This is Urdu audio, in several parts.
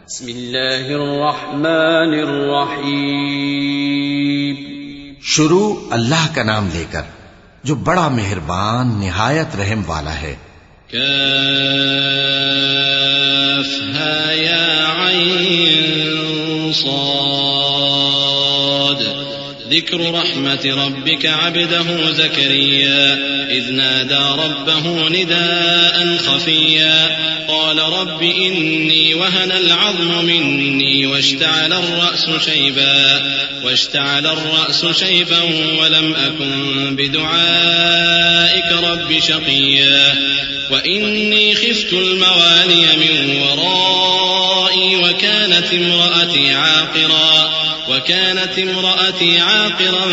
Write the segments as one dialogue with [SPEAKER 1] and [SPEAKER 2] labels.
[SPEAKER 1] بسم اللہ الرحمن الرحیم.
[SPEAKER 2] شروع اللہ کا نام لے کر جو بڑا مہربان نہایت رحم والا ہے.
[SPEAKER 3] كافها يا عين صاد ذكر رحمة ربك عبده زكريا إذ نادى ربه نداء خفيا قال رب إني وهن العظم مني واشتعل الرأس شيبا ولم أكن بدعائك رب شقيا وإني خفت الموالي من ورائي وكانت امرأتي عاقرا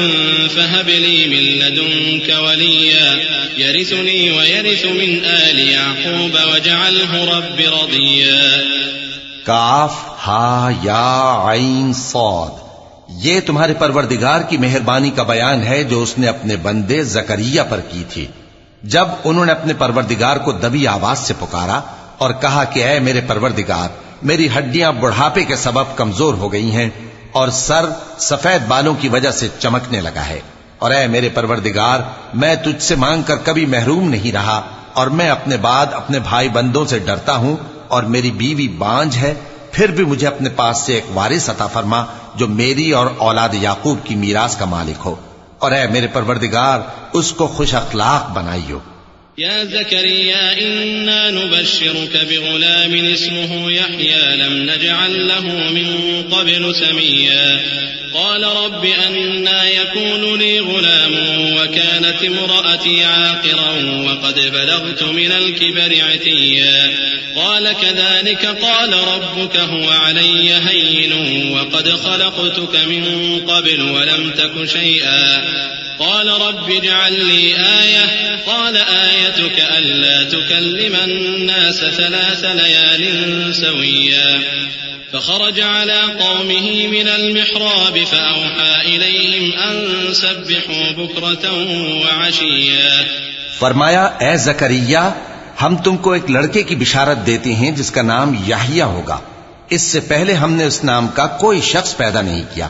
[SPEAKER 3] فهب لي من لدنك وليا يرثني ويرث من آل يعقوب واجعله رب رضيا.
[SPEAKER 2] کاف ہا یا عین صاد، یہ تمہارے پروردگار کی مہربانی کا بیان ہے جو اس نے اپنے بندے زکریا پر کی تھی جب انہوں نے اپنے پروردگار کو دبی آواز سے پکارا اور کہا کہ اے میرے پروردگار، میری ہڈیاں بڑھاپے کے سبب کمزور ہو گئی ہیں اور سر سفید بالوں کی وجہ سے چمکنے لگا ہے، اور اے میرے پروردگار، میں تجھ سے مانگ کر کبھی محروم نہیں رہا اور میں اپنے بعد اپنے بھائی بندوں سے ڈرتا ہوں اور میری بیوی بانجھ ہے، پھر بھی مجھے اپنے پاس سے ایک وارث عطا فرما جو میری اور اولاد یعقوب کی میراث کا مالک ہو، اور اے میرے پروردگار اس کو خوش اخلاق بنائیو.
[SPEAKER 3] يا زكريا إنا نبشرك بغلام اسمه يحيى لم نجعل له من قبل سميا قال رب أنا يكون لي غلام وكانت امرأتي عاقرا وقد بلغت من الكبر عتيا قال كذلك قال ربك هو علي هين وقد خلقتك من قبل ولم تك شيئا قال رب اجعل لي آية قال آيتك ألا تكلم الناس 3 ليال سويا فخرج على قومه من المحراب فأوحى إليهم أن سبحوا بكرة وعشيا.
[SPEAKER 2] فرمایا اے زکریا، ہم تم کو ایک لڑکے کی بشارت دیتے ہیں جس کا نام یحییٰ ہوگا. اس سے پہلے ہم نے اس نام کا کوئی شخص پیدا نہیں کیا.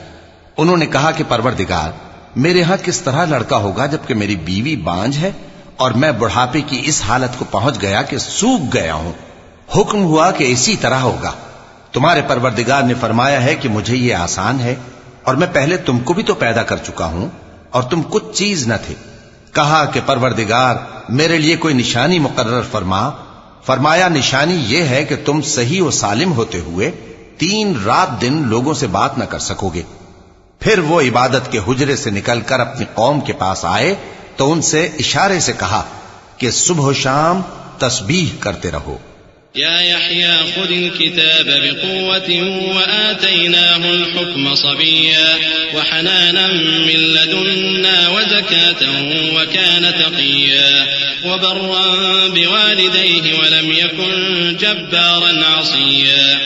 [SPEAKER 2] انہوں نے کہا کہ پروردگار، میرے ہاں کس طرح لڑکا ہوگا جبکہ میری بیوی بانجھ ہے اور میں بڑھاپے کی اس حالت کو پہنچ گیا کہ سوکھ گیا ہوں. حکم ہوا کہ اسی طرح ہوگا. تمہارے پروردگار نے فرمایا ہے کہ مجھے یہ آسان ہے اور میں پہلے تم کو بھی تو پیدا کر چکا ہوں اور تم کچھ چیز نہ تھے. کہا کہ پروردگار میرے لیے کوئی نشانی مقرر فرما. فرمایا نشانی یہ ہے کہ تم صحیح و سالم ہوتے ہوئے 3 رات دن لوگوں سے بات نہ کر سکو گے. پھر وہ عبادت کے حجرے سے نکل کر اپنی قوم کے پاس آئے تو ان سے اشارے سے کہا کہ صبح و شام تسبیح کرتے رہو.
[SPEAKER 3] يا يحيى خذ الكتاب بقوة وآتيناه الحكم صبيا وحنانا من لدنا وزكاة وكان تقيا وبرا بوالديه ولم يكن جبارا عصيا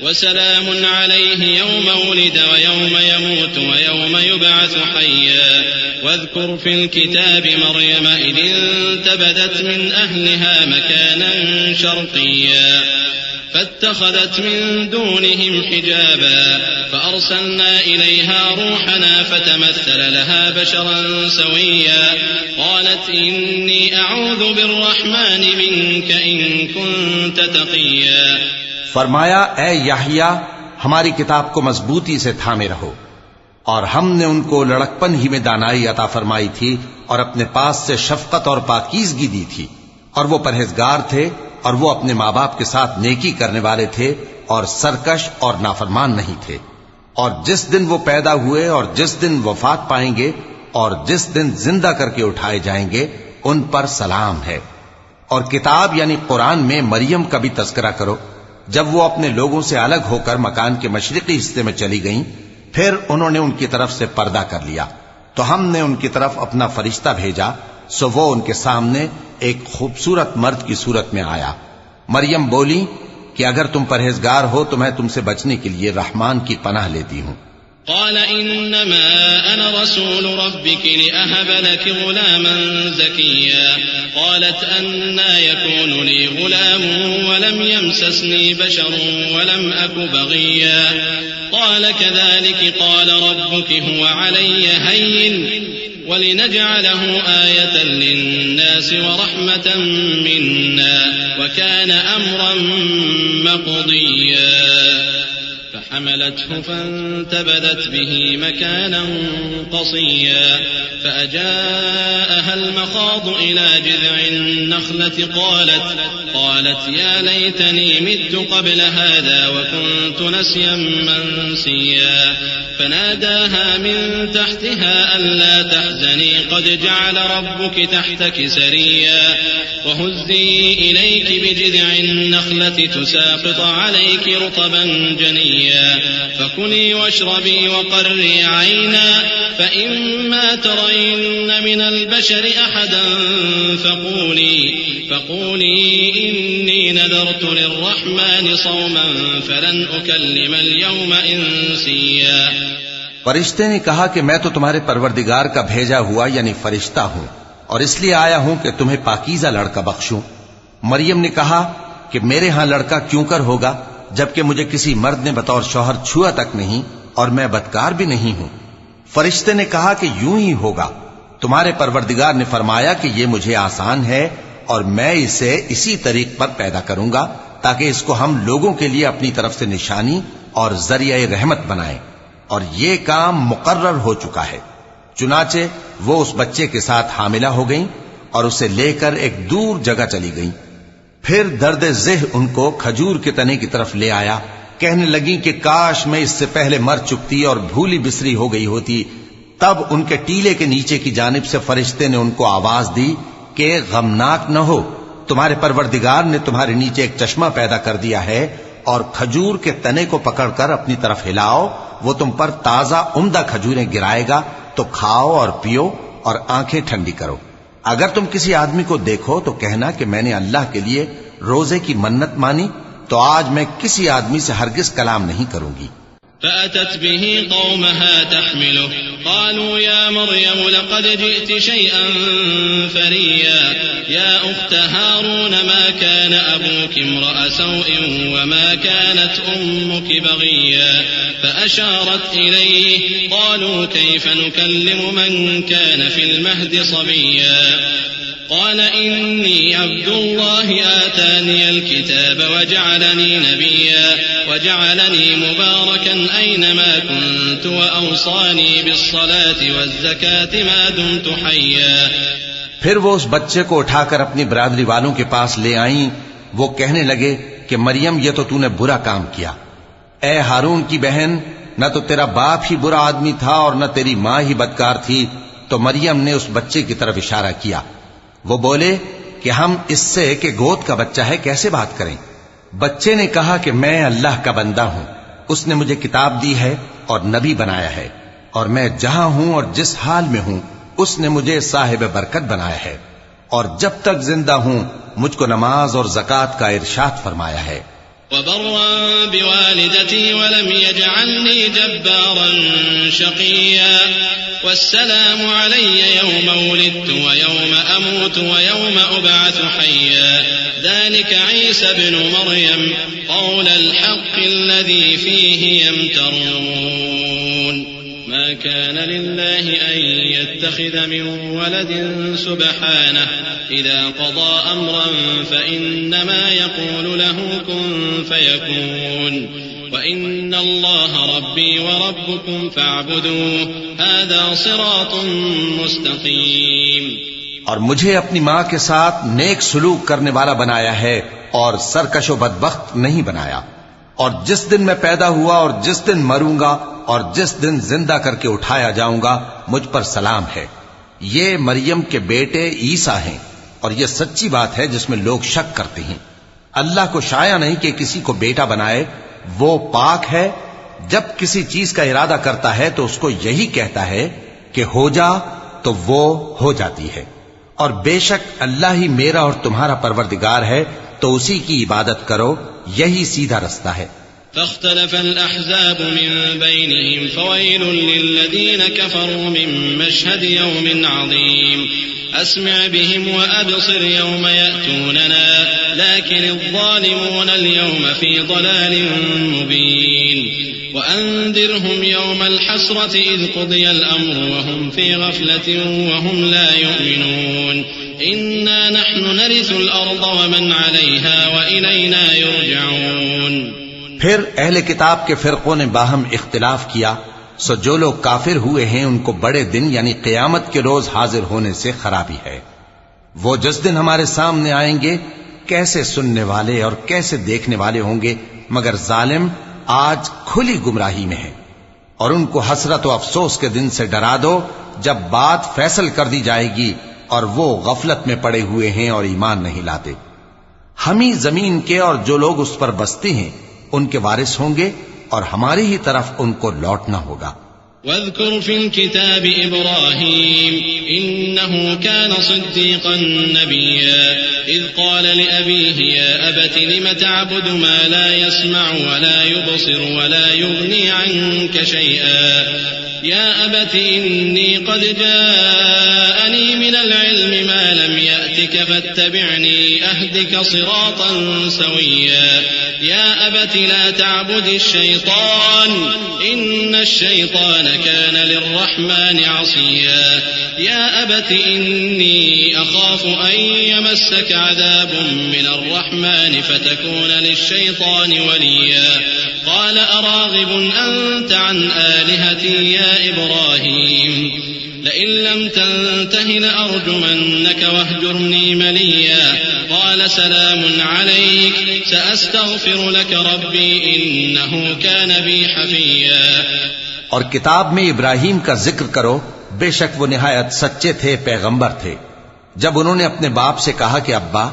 [SPEAKER 3] وسلام عليه يوم ولد ويوم يموت ويوم يبعث حيا واذكر في الكتاب مريم إذ انتبذت من أهلها مكانا شرقيا فاتخذت من دونهم حجابا فأرسلنا إليها روحنا فتمثل لها بشرا سويا قالت إني أعوذ بالرحمن منك إن كنت تقيا.
[SPEAKER 2] فرمایا اے یحییٰ، ہماری کتاب کو مضبوطی سے تھامے رہو، اور ہم نے ان کو لڑکپن ہی میں دانائی عطا فرمائی تھی اور اپنے پاس سے شفقت اور پاکیزگی دی تھی، اور وہ پرہیزگار تھے اور وہ اپنے ماں باپ کے ساتھ نیکی کرنے والے تھے اور سرکش اور نافرمان نہیں تھے. اور جس دن وہ پیدا ہوئے اور جس دن وفات پائیں گے اور جس دن زندہ کر کے اٹھائے جائیں گے ان پر سلام ہے. اور کتاب یعنی قرآن میں مریم کا بھی تذکرہ کرو. جب وہ اپنے لوگوں سے الگ ہو کر مکان کے مشرقی حصے میں چلی گئیں پھر انہوں نے ان کی طرف سے پردہ کر لیا تو ہم نے ان کی طرف اپنا فرشتہ بھیجا سو وہ ان کے سامنے ایک خوبصورت مرد کی صورت میں آیا. مریم بولی کہ اگر تم پرہیزگار ہو تو میں تم سے بچنے کے لیے رحمان کی پناہ لیتی ہوں.
[SPEAKER 3] قال إنما أنا رسول ربك لأهب لك غلاما زكيا قالت أنى يكون لي غلام ولم يمسسني بشر ولم أك بغيا قال كذلك قال ربك هو علي هين ولنجعله آية للناس ورحمة منا وكان أمرا مقضيا فحملته فانتبذت به مكانا قصيا فأجاءها المخاض إلى جذع النخلة قالت يا ليتني مت قبل هذا وكنت نسيا منسيا فناداها من تحتها ألا تحزني قد جعل ربك تحتك سريا وهزي إليك بجذع النخلة تساقط عليك رطبا جنيا فكلي واشربي وقري عينا فإما ترين من البشر أحدا فقولي إني نذرت للرحمن صوما فلن أكلم اليوم إنسيا.
[SPEAKER 2] فرشتے نے کہا کہ میں تو تمہارے پروردگار کا بھیجا ہوا یعنی فرشتہ ہوں اور اس لیے آیا ہوں کہ تمہیں پاکیزہ لڑکا بخشوں. مریم نے کہا کہ میرے ہاں لڑکا کیوں کر ہوگا جبکہ مجھے کسی مرد نے بطور شوہر چھوا تک نہیں اور میں بدکار بھی نہیں ہوں. فرشتے نے کہا کہ یوں ہی ہوگا. تمہارے پروردگار نے فرمایا کہ یہ مجھے آسان ہے اور میں اسے اسی طریق پر پیدا کروں گا تاکہ اس کو ہم لوگوں کے لیے اپنی طرف سے نشانی اور ذریعہ رحمت بنائیں. اور یہ کام مقرر ہو چکا ہے. چنانچہ وہ اس بچے کے ساتھ حاملہ ہو گئیں اور اسے لے کر ایک دور جگہ چلی گئیں. پھر درد ذہ ان کو کھجور کے تنے کی طرف لے آیا. کہنے لگیں کہ کاش میں اس سے پہلے مر چکتی اور بھولی بسری ہو گئی ہوتی. تب ان کے ٹیلے کے نیچے کی جانب سے فرشتے نے ان کو آواز دی کہ غمناک نہ ہو، تمہارے پروردگار نے تمہارے نیچے ایک چشمہ پیدا کر دیا ہے اور کھجور کے تنے کو پکڑ کر اپنی طرف ہلاؤ، وہ تم پر تازہ عمدہ کھجوریں گرائے گا، تو کھاؤ اور پیو اور آنکھیں ٹھنڈی کرو. اگر تم کسی آدمی کو دیکھو تو کہنا کہ میں نے اللہ کے لیے روزے کی منت مانی، تو آج میں کسی آدمی سے ہرگز کلام نہیں کروں گی.
[SPEAKER 3] فأتت به قومها تحمله قالوا يا مريم لقد جئت شيئا فريا يا أخت هارون ما كان أبوك امرأ سوء وما كانت أمك بغيا فأشارت إليه قالوا كيف نكلم من كان في المهد صبيا قال إني عبد الله آتاني الكتاب وجعلني نبيا وجعلني مباركا أينما كنت وأوصاني بالصلاة والزكاة ما دمت حيا.
[SPEAKER 2] پھر وہ اس بچے کو اٹھا کر اپنی برادری والوں کے پاس لے آئیں. وہ کہنے لگے کہ مریم یہ تو نے برا کام کیا. اے ہارون کی بہن، نہ تو تیرا باپ ہی برا آدمی تھا اور نہ تیری ماں ہی بدکار تھی. تو مریم نے اس بچے کی طرف اشارہ کیا. وہ بولے کہ ہم اس سے کہ گود کا بچہ ہے کیسے بات کریں. بچے نے کہا کہ میں اللہ کا بندہ ہوں، اس نے مجھے کتاب دی ہے اور نبی بنایا ہے، اور میں جہاں ہوں اور جس حال میں ہوں اس نے مجھے صاحب برکت بنایا ہے، اور جب تک زندہ ہوں مجھ کو نماز اور زکوٰۃ کا ارشاد فرمایا ہے.
[SPEAKER 3] وبرا بوالدتي ولم يجعلني جبارا شقيا والسلام علي يوم ولدت ويوم أموت ويوم أبعث حيا ذلك عيسى ابن مريم قول الحق الذي فيه يمترون ما كان لله أن يتخذ من ولد سبحانه إذا قضى أمرا فإنما يقول له كن فيكون وإن الله ربي وربكم فاعبدوه هذا صراط مستقيم.
[SPEAKER 2] اور مجھے اپنی ماں کے ساتھ نیک سلوک کرنے والا بنایا ہے اور سرکش و بدبخت نہیں بنایا. اور جس دن میں پیدا ہوا اور جس دن مروں گا اور جس دن زندہ کر کے اٹھایا جاؤں گا مجھ پر سلام ہے. یہ مریم کے بیٹے عیسیٰ ہیں اور یہ سچی بات ہے جس میں لوگ شک کرتے ہیں. اللہ کو شایع نہیں کہ کسی کو بیٹا بنائے، وہ پاک ہے. جب کسی چیز کا ارادہ کرتا ہے تو اس کو یہی کہتا ہے کہ ہو جا، تو وہ ہو جاتی ہے. اور بے شک اللہ ہی میرا اور تمہارا پروردگار ہے، تو اسی کی عبادت کرو، یہی سیدھا رستہ ہے.
[SPEAKER 3] فاختلف الأحزاب من بينهم فويل للذين كفروا من مشهد يوم عظيم أسمع بهم وأبصر يوم يأتوننا لكن الظالمون اليوم في ضلال مبين وأنذرهم يوم الحسرة إذ قضي الأمر وهم في غفلة وهم لا يؤمنون إنا نحن نرث الأرض ومن عليها وإلينا يرجعون.
[SPEAKER 2] پھر اہل کتاب کے فرقوں نے باہم اختلاف کیا، سو جو لوگ کافر ہوئے ہیں ان کو بڑے دن یعنی قیامت کے روز حاضر ہونے سے خرابی ہے. وہ جس دن ہمارے سامنے آئیں گے کیسے سننے والے اور کیسے دیکھنے والے ہوں گے، مگر ظالم آج کھلی گمراہی میں ہے. اور ان کو حسرت و افسوس کے دن سے ڈرا دو جب بات فیصل کر دی جائے گی اور وہ غفلت میں پڑے ہوئے ہیں اور ایمان نہیں لاتے. ہم ہی زمین کے اور جو لوگ اس پر بستے ہیں ان کے وارث ہوں گے اور ہماری ہی طرف ان کو لوٹنا ہوگا.
[SPEAKER 3] واذكر في الكتاب إبراهيم إنه كان صديقا نبيا إذ قال لأبيه يا أبت لم تعبد ما لا يسمع ولا يبصر ولا يغني عنك شيئا يا أبت إني قد جاءني من العلم ما لم يأتك فاتبعني أهدك صراطا سويا يا أبت لا تعبد الشيطان إن الشيطان كان للرحمن عصيا يا أبت إني أخاف أن يمسك عذاب من الرحمن فتكون للشيطان وليا قال أراغب أنت عن آلهتي يا إبراهيم لئن لم تنته لأرجمنك واهجرني مليا قال سلام عليك سأستغفر لك ربي إنه كان بي حفيا.
[SPEAKER 2] اور کتاب میں ابراہیم کا ذکر کرو، بے شک وہ نہایت سچے تھے، پیغمبر تھے. جب انہوں نے اپنے باپ سے کہا کہ ابا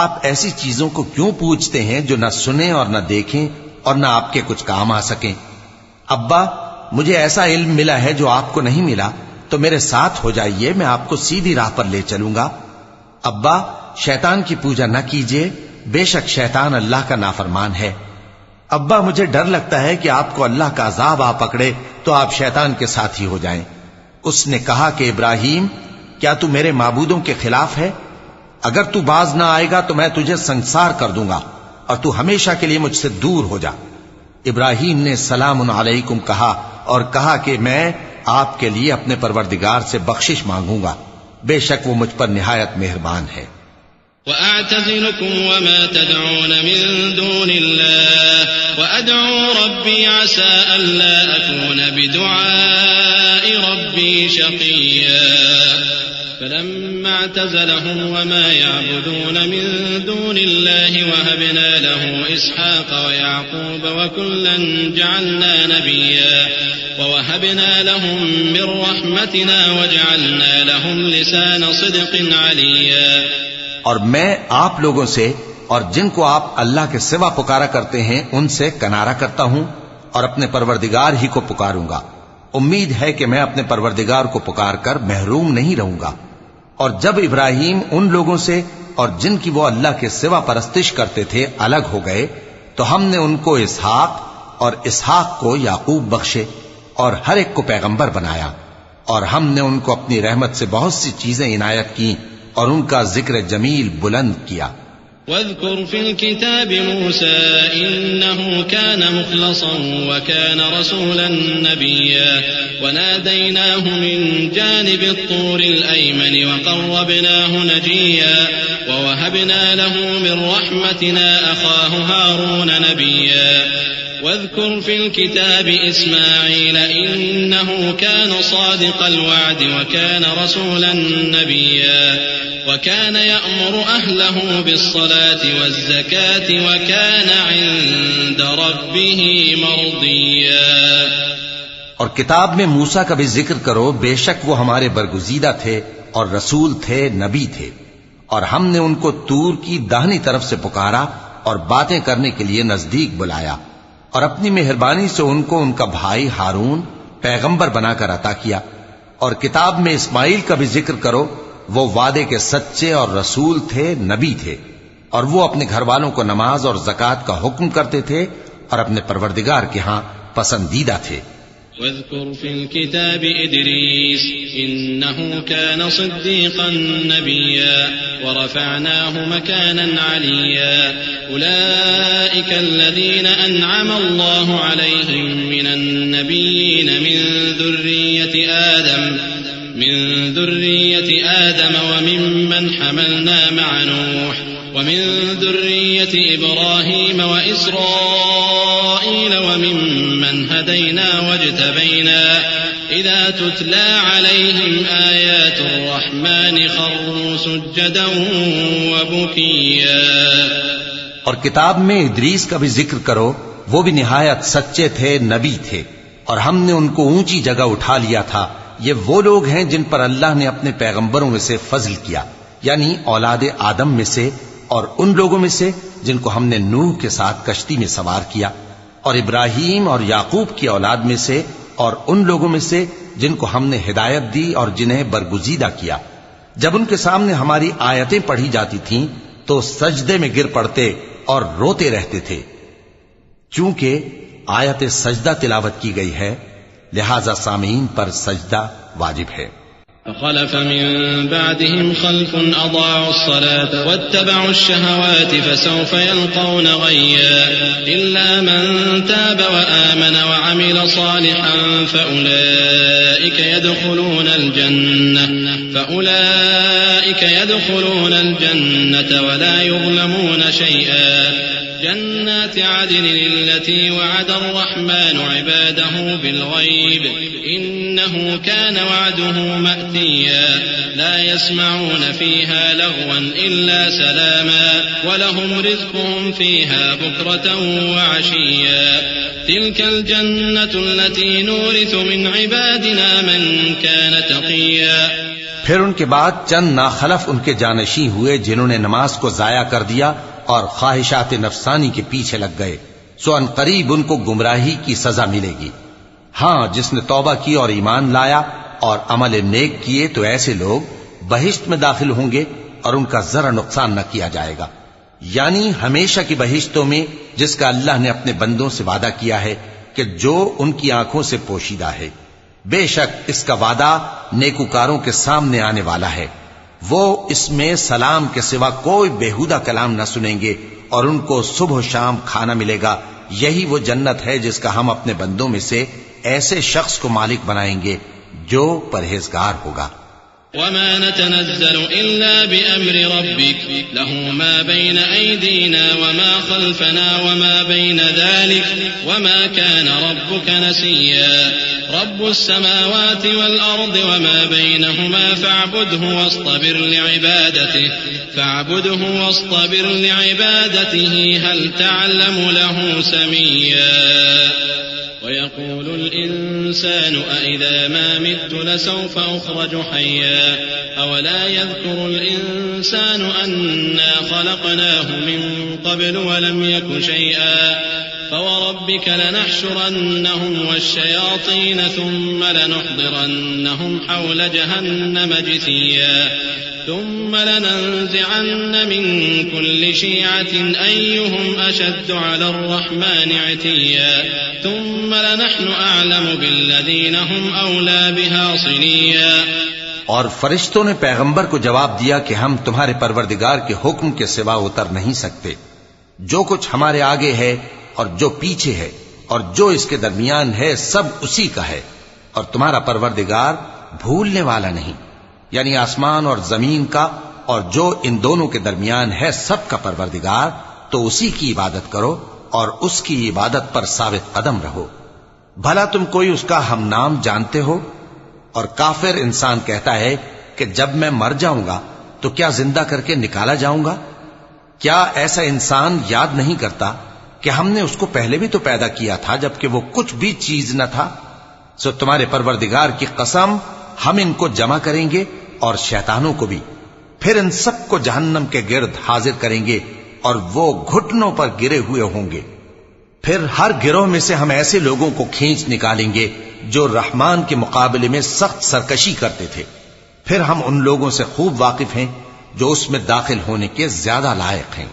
[SPEAKER 2] آپ ایسی چیزوں کو کیوں پوچھتے ہیں جو نہ سنیں اور نہ دیکھیں اور نہ آپ کے کچھ کام آ سکیں. ابا مجھے ایسا علم ملا ہے جو آپ کو نہیں ملا، تو میرے ساتھ ہو جائیے، میں آپ کو سیدھی راہ پر لے چلوں گا. ابا شیطان کی پوجا نہ کیجیے، بے شک شیطان اللہ کا نافرمان ہے. ابا مجھے ڈر لگتا ہے کہ آپ کو اللہ کا عذاب آ پکڑے تو آپ شیطان کے ساتھی ہو جائیں. اس نے کہا کہ ابراہیم کیا تو میرے معبودوں کے خلاف ہے؟ اگر تو باز نہ آئے گا تو میں تجھے سنسار کر دوں گا اور تو ہمیشہ کے لیے مجھ سے دور ہو جا. ابراہیم نے سلام علیکم کہا اور کہا کہ میں آپ کے لیے اپنے پروردگار سے بخشش مانگوں گا، بے شک وہ مجھ پر نہایت مہربان ہے.
[SPEAKER 3] وأعتزلكم وما تدعون من دون الله وأدعو ربي عسى ألا أكون بدعاء ربي شقيا. فلما اعتزلهم وما يعبدون من دون الله وهبنا له إسحاق ويعقوب وكلا جعلنا نبيا ووهبنا لهم من رحمتنا وجعلنا لهم لسان صدق عليا.
[SPEAKER 2] اور میں آپ لوگوں سے اور جن کو آپ اللہ کے سوا پکارا کرتے ہیں ان سے کنارہ کرتا ہوں اور اپنے پروردگار ہی کو پکاروں گا. امید ہے کہ میں اپنے پروردگار کو پکار کر محروم نہیں رہوں گا. اور جب ابراہیم ان لوگوں سے اور جن کی وہ اللہ کے سوا پرستش کرتے تھے الگ ہو گئے تو ہم نے ان کو اسحاق اور اسحاق کو یعقوب بخشے اور ہر ایک کو پیغمبر بنایا. اور ہم نے ان کو اپنی رحمت سے بہت سی چیزیں عنایت کی اور ان کا ذکر جمیل بلند کیا.
[SPEAKER 3] واذكر في الكتاب موسى إنه كان مخلصا وكان رسولا نبيا وناديناه من جانب الطور الأيمن وقربناه نجيا ووهبنا له من رحمتنا أخاه هارون نبيا. واذكر في الكتاب إسماعيل إنه كان صادق الوعد وكان رسولا نبيا وكان يأمر أهله بالصلاة والزكاة وكان عند ربه مرضيا.
[SPEAKER 2] اور کتاب میں موسیٰ کا بھی ذکر کرو، بے شک وہ ہمارے برگزیدہ تھے اور رسول تھے، نبی تھے. اور ہم نے ان کو طور کی داہنی طرف سے پکارا اور باتیں کرنے کے لیے نزدیک بلایا اور اپنی مہربانی سے ان کو ان کا بھائی ہارون پیغمبر بنا کر عطا کیا. اور کتاب میں اسماعیل کا بھی ذکر کرو، وہ وعدے کے سچے اور رسول تھے، نبی تھے. اور وہ اپنے گھر والوں کو نماز اور زکوٰۃ کا حکم کرتے تھے اور اپنے پروردگار کے ہاں پسندیدہ تھے۔
[SPEAKER 3] واذكر في الكتاب إدريس إنه كان صديقا نبيا ورفعناه مكانا عليا أولئك الذين أنعم الله عليهم من النبيين من ذرية آدم وممن حملنا مع نوح ومن ذرية إبراهيم وإسرائيل وممن هدينا واجتبينا إذا تتلى عليهم آيات الرحمن خروا سجدا وبكيا۔
[SPEAKER 2] اور کتاب میں ادریس کا بھی ذکر کرو، وہ بھی نہایت سچے تھے، نبی تھے، اور ہم نے ان کو اونچی جگہ اٹھا لیا تھا۔ یہ وہ لوگ ہیں جن پر اللہ نے اپنے پیغمبروں میں سے فضل کیا، یعنی اولاد آدم میں سے، اور ان لوگوں میں سے جن کو ہم نے نوح کے ساتھ کشتی میں سوار کیا، اور ابراہیم اور یعقوب کی اولاد میں سے، اور ان لوگوں میں سے جن کو ہم نے ہدایت دی اور جنہیں برگزیدہ کیا۔ جب ان کے سامنے ہماری آیتیں پڑھی جاتی تھیں تو سجدے میں گر پڑتے اور روتے رہتے تھے۔ چونکہ آیت سجدہ تلاوت کی گئی ہے، لہذا سامعین پر سجدہ واجب ہے۔
[SPEAKER 3] فخلف من بعدهم خلف أضاعوا الصلاة واتبعوا الشهوات فسوف يلقون غيا إلا من تاب وآمن وعمل صالحا فأولئك يدخلون الجنة ولا يظلمون شيئا جنات عدن التي وعد الرحمن عباده بالغيب إنه كان وعده مأتيا لا يسمعون فيها لغوا إلا سلاما ولهم رزقهم فيها بكرة وعشيا تلك الجنة التي نورث من عبادنا من كان تقيا۔
[SPEAKER 2] پھر ان کے بعد چند ناخلف ان کے جانشین ہوئے جنہوں نے نماز کو ضائع کر دیا اور خواہشات نفسانی کے پیچھے لگ گئے، سو ان قریب ان کو گمراہی کی سزا ملے گی۔ ہاں، جس نے توبہ کی اور ایمان لایا اور عمل نیک کیے تو ایسے لوگ بہشت میں داخل ہوں گے اور ان کا ذرا نقصان نہ کیا جائے گا، یعنی ہمیشہ کی بہشتوں میں جس کا اللہ نے اپنے بندوں سے وعدہ کیا ہے کہ جو ان کی آنکھوں سے پوشیدہ ہے۔ بے شک اس کا وعدہ نیکوکاروں کے سامنے آنے والا ہے، وہ اس میں سلام کے سوا کوئی بیہودہ کلام نہ سنیں گے اور ان کو صبح و شام کھانا ملے گا۔ یہی وہ جنت ہے جس کا ہم اپنے بندوں میں سے ایسے شخص کو مالک بنائیں گے جو پرہیزگار ہوگا۔
[SPEAKER 3] وما نتنزل إلا بأمر ربك له ما بين أيدينا وما خلفنا وما بين ذلك وما كان ربك نسيا رب السماوات والأرض وما بينهما فاعبده واصطبر لعبادته هل تعلم له سميا ويقول الإنسان أإذا ما مت لسوف أخرج حيا أولا يذكر الإنسان أنا خلقناه من قبل ولم يك شيئا فوربك لنحشرنهم والشياطين ثم لنحضرنهم حول جهنم جثيا ثم لننزعن من كل شيعة أيهم أشد على الرحمن عتيا ثم لنحن أعلم بالذين هم أولى بها صليا۔
[SPEAKER 2] اور فرشتوں نے پیغمبر کو جواب دیا کہ ہم تمہارے پروردگار کے حکم کے سوا اتر نہیں سکتے، جو کچھ ہمارے آگے ہے اور جو پیچھے ہے اور جو اس کے درمیان ہے سب اسی کا ہے، اور تمہارا پروردگار بھولنے والا نہیں، یعنی آسمان اور زمین کا اور جو ان دونوں کے درمیان ہے سب کا پروردگار، تو اسی کی عبادت کرو اور اس کی عبادت پر ثابت قدم رہو۔ بھلا تم کوئی اس کا ہم نام جانتے ہو؟ اور کافر انسان کہتا ہے کہ جب میں مر جاؤں گا تو کیا زندہ کر کے نکالا جاؤں گا؟ کیا ایسا انسان یاد نہیں کرتا کہ ہم نے اس کو پہلے بھی تو پیدا کیا تھا جبکہ وہ کچھ بھی چیز نہ تھا؟ سو تمہارے پروردگار کی قسم ہم ان کو جمع کریں گے اور شیطانوں کو بھی، پھر ان سب کو جہنم کے گرد حاضر کریں گے اور وہ گھٹنوں پر گرے ہوئے ہوں گے۔ پھر ہر گروہ میں سے ہم ایسے لوگوں کو کھینچ نکالیں گے جو رحمان کے مقابلے میں سخت سرکشی کرتے تھے، پھر ہم ان لوگوں سے خوب واقف ہیں جو اس میں داخل ہونے کے زیادہ لائق ہیں۔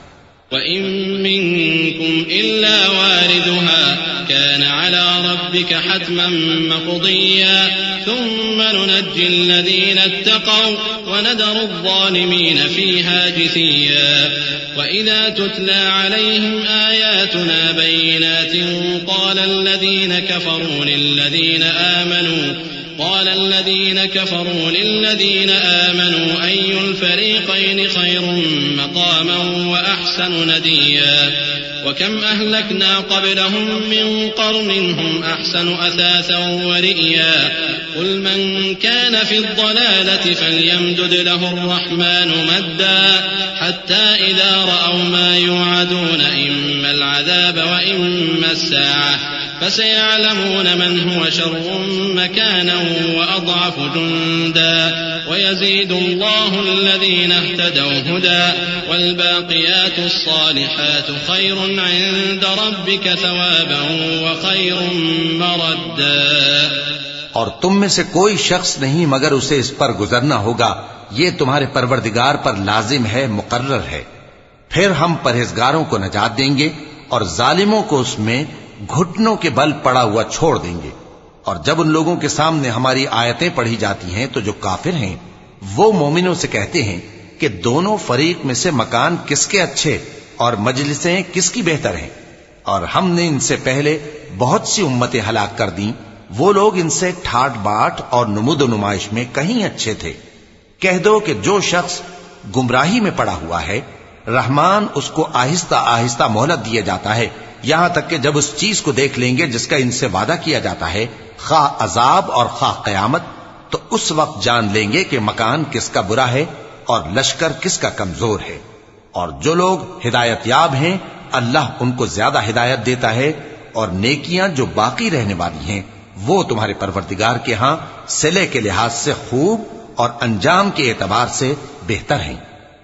[SPEAKER 3] وَإِن مِّنكُمْ إِلَّا وَارِدُهَا كَانَ عَلَى رَبِّكَ حَتْمًا مَّقْضِيًّا ثُمَّ نُنَجِّي الَّذِينَ اتَّقَوْا وَنَذَرُ الظَّالِمِينَ فِيهَا جِثِيًّا وَإِذَا تُتْلَى عَلَيْهِمْ آيَاتُنَا بَيِّنَاتٍ قَالَ الَّذِينَ كَفَرُوا لِلَّذِينَ آمَنُوا أَيُّ الْفَرِيقَيْنِ خَيْرٌ مَّقَامًا وَأَحْسَنُ نَدِيًّا وَكَمْ أَهْلَكْنَا قَبْلَهُم مِّن قَرْنٍ هُمْ أَحْسَنُ أَثَاثًا وَرِئْيًا قُلْ مَّن كَانَ فِي الضَّلَالَةِ فَلْيَمْدُدْ لَهُ الرَّحْمَٰنُ مَدًّا حَتَّىٰ إِذَا رَأَوْا مَا يُوعَدُونَ إِمَّا الْعَذَابَ وَإِمَّا السَّاعَةَ فسيعلمون من هو شر مكانا وأضعف جندا ويزيد الله الذين اهتدوا هدى والباقيات الصالحات خير عند ربك ثوابا وخير مردا.
[SPEAKER 2] اور تم میں سے کوئی شخص نہیں مگر اسے اس پر گزرنا ہوگا، یہ تمہارے پروردگار پر لازم ہے، مقرر ہے. پھر ہم پرہیزگاروں کو نجات دیں گے اور ظالموں کو اس میں گھٹنوں کے بل پڑا ہوا چھوڑ دیں گے. اور جب ان لوگوں کے سامنے ہماری آیتیں پڑھی جاتی ہیں تو جو کافر ہیں وہ مومنوں سے کہتے ہیں کہ دونوں فریق میں سے مکان کس کے اچھے اور مجلسیں کس کی بہتر ہیں، اور ہم نے ان سے پہلے بہت سی امتیں ہلاک کر دیں، وہ لوگ ان سے ٹھاٹ باٹ اور نمود و نمائش میں کہیں اچھے تھے. کہہ دو کہ جو شخص گمراہی میں پڑا ہوا ہے رحمان اس کو آہستہ آہستہ مہلت دیا جاتا ہے، یہاں تک کہ جب اس چیز کو دیکھ لیں گے جس کا ان سے وعدہ کیا جاتا ہے، خواہ عذاب اور خواہ قیامت، تو اس وقت جان لیں گے کہ مکان کس کا برا ہے اور لشکر کس کا کمزور ہے. اور جو لوگ ہدایت یاب ہیں اللہ ان کو زیادہ ہدایت دیتا ہے، اور نیکیاں جو باقی رہنے والی ہیں وہ تمہارے پروردگار کے ہاں صلے کے لحاظ سے خوب اور انجام کے اعتبار سے بہتر ہیں.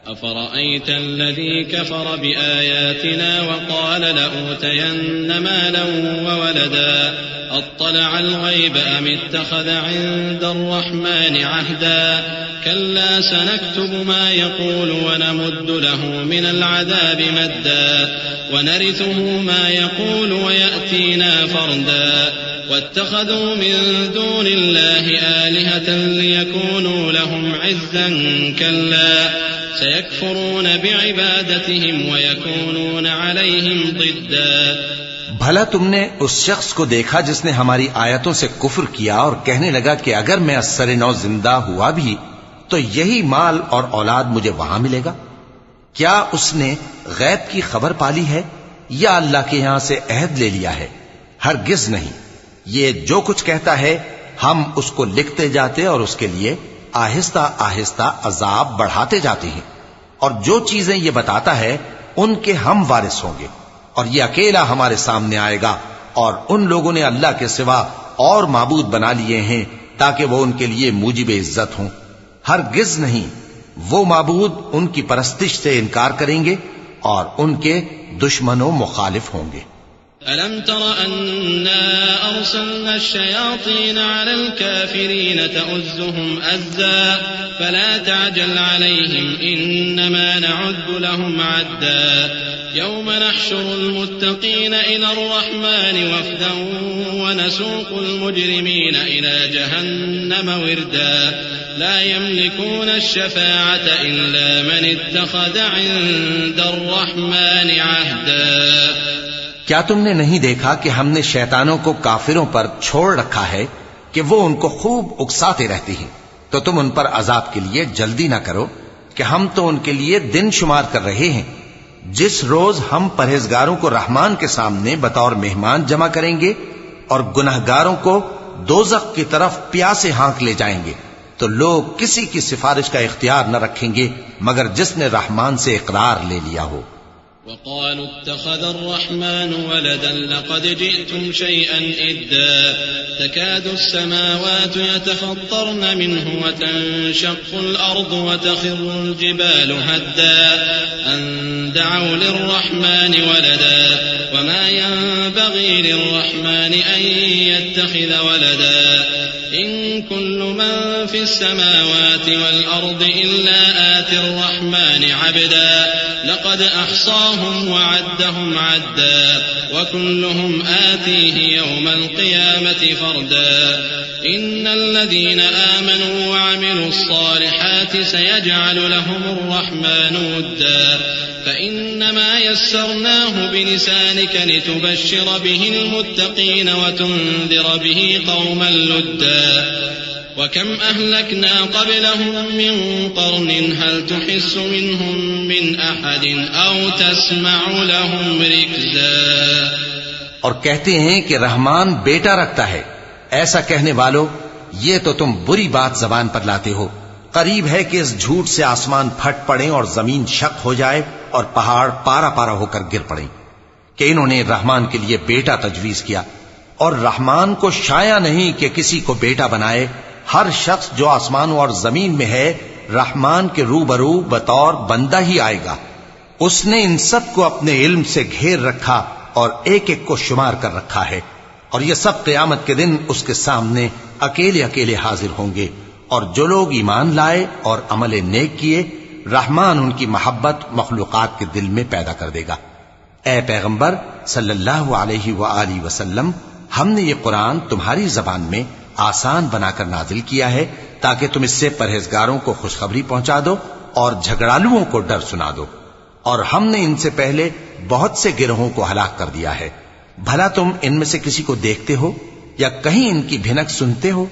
[SPEAKER 3] أفرأيت الذي كفر بآياتنا وقال لأوتين مالا وولدا أطلع الغيب أم اتخذ عند الرحمن عهدا كلا سنكتب ما يقول ونمد له من العذاب مدا ونرثه ما يقول ويأتينا فردا واتخذوا من دون الله آلهة ليكونوا لهم عزا كلا سيكفرون بعبادتهم ويكونون عليهم ضدا.
[SPEAKER 2] بھلا تم نے اس شخص کو دیکھا جس نے ہماری آیتوں سے کفر کیا اور کہنے لگا کہ اگر میں اثر نو زندہ ہوا بھی تو یہی مال اور اولاد مجھے وہاں ملے گا؟ کیا اس نے غیب کی خبر پالی ہے یا اللہ کے یہاں سے عہد لے لیا ہے؟ ہرگز نہیں. یہ جو کچھ کہتا ہے ہم اس کو لکھتے جاتے اور اس کے لیے آہستہ آہستہ عذاب بڑھاتے جاتے ہیں، اور جو چیزیں یہ بتاتا ہے ان کے ہم وارث ہوں گے، اور یہ اکیلا ہمارے سامنے آئے گا. اور ان لوگوں نے اللہ کے سوا اور معبود بنا لیے ہیں تاکہ وہ ان کے لیے موجب عزت ہوں. ہرگز نہیں، وہ معبود ان کی پرستش سے انکار کریں گے اور ان کے دشمنوں مخالف ہوں گے.
[SPEAKER 3] ألم تر أنا أرسلنا الشياطين على الكافرين تؤزهم أزا فلا تعجل عليهم إنما نعد لهم عدا يوم نحشر المتقين إلى الرحمن وفدا ونسوق المجرمين إلى جهنم وردا لا يملكون الشفاعة إلا من اتخذ عند الرحمن عهدا.
[SPEAKER 2] کیا تم نے نہیں دیکھا کہ ہم نے شیطانوں کو کافروں پر چھوڑ رکھا ہے کہ وہ ان کو خوب اکساتے رہتی ہیں؟ تو تم ان پر عذاب کے لیے جلدی نہ کرو کہ ہم تو ان کے لیے دن شمار کر رہے ہیں. جس روز ہم پرہیزگاروں کو رحمان کے سامنے بطور مہمان جمع کریں گے اور گنہگاروں کو دوزخ کی طرف پیاسے ہانک لے جائیں گے تو لوگ کسی کی سفارش کا اختیار نہ رکھیں گے مگر جس نے رحمان سے اقرار لے لیا ہو.
[SPEAKER 3] وقالوا اتخذ الرحمن ولدا لقد جئتم شيئا إدا تكاد السماوات يتفطرن منه وتنشق الأرض وتخر الجبال هدا أن دعوا للرحمن ولدا وما ينبغي للرحمن أن يتخذ ولدا إن كل من في السماوات والأرض إلا آتي الرحمن عبدا لقد أحصاهم أحصاهم وعدهم عدا وكلهم آتيه يوم القيامة فردا إن الذين آمنوا وعملوا الصالحات سيجعل لهم الرحمن ودا فإنما يسرناه بلسانك لتبشر به المتقين وتنذر به قوما لدا وكم أهلكنا قبلهم من قرن هل تحس منهم من أحد أو تسمع لهم ركزا.
[SPEAKER 2] اور کہتے ہیں کہ رحمان بیٹا رکھتا ہے. ایسا کہنے والو یہ تو تم بری بات زبان پر لاتے ہو. قریب ہے کہ اس جھوٹ سے آسمان پھٹ پڑے اور زمین شق ہو جائے اور پہاڑ پارا پارا ہو کر گر پڑے کہ انہوں نے رحمان کے لیے بیٹا تجویز کیا. اور رحمان کو شایع نہیں کہ کسی کو بیٹا بنائے. ہر شخص جو آسمانوں اور زمین میں ہے رحمان کے روبرو بطور بندہ ہی آئے گا. اس نے ان سب کو اپنے علم سے گھیر رکھا اور ایک ایک کو شمار کر رکھا ہے. اور یہ سب قیامت کے دن اس کے سامنے اکیلے اکیلے حاضر ہوں گے. اور جو لوگ ایمان لائے اور عمل نیک کیے رحمان ان کی محبت مخلوقات کے دل میں پیدا کر دے گا. اے پیغمبر صلی اللہ علیہ وآلہ وسلم، ہم نے یہ قرآن تمہاری زبان میں آسان بنا کر نازل کیا ہے تاکہ تم اس سے پرہیزگاروں کو خوشخبری پہنچا دو اور جھگڑالوؤں کو ڈر سنا دو. اور ہم نے ان سے پہلے بہت سے گروہوں کو ہلاک کر دیا ہے. بھلا تم ان میں سے کسی کو دیکھتے ہو یا کہیں ان کی بھنک سنتے ہو؟